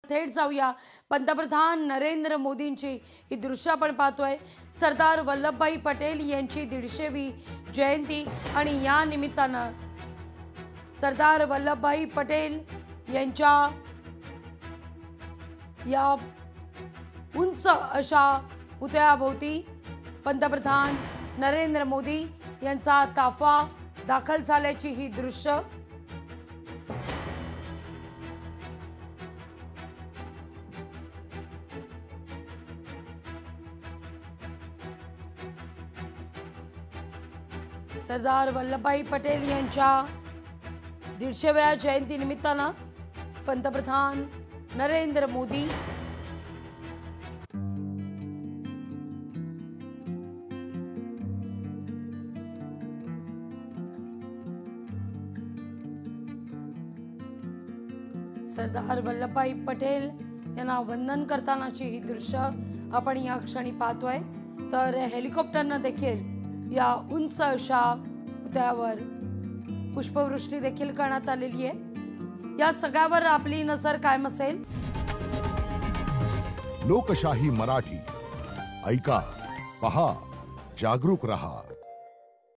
थेट जाऊया पंतप्रधान नरेंद्र मोदींची ही दृश्य आपण पाहतोय। सरदार वल्लभभाई पटेल यांची 150वी जयंती आणि या निमित्तानं सरदार वल्लभभाई पटेल यांच्या या उंच अशा पुतळ्याभोवती पंतप्रधान नरेंद्र मोदी यांचा ताफा दाखल झाल्याची ही दृश्य सरदार वल्लभभाई पटेल यांच्या 150व्या जयंती निमित्तानं पंतप्रधान नरेंद्र मोदी सरदार वल्लभभाई पटेल यांना वंदन करतानाची ही दृश्य आपण या क्षणी पाहतोय। तर हेलिकॉप्टरनं देखील या उंच अशा पुतळ्यावर पुष्पवृष्टी देखील करण्यात आलेली आहे। या सगळ्यावर आपली नजर कायम असेल। लोकशाही मराठी ऐका, पहा, जागरूक रहा।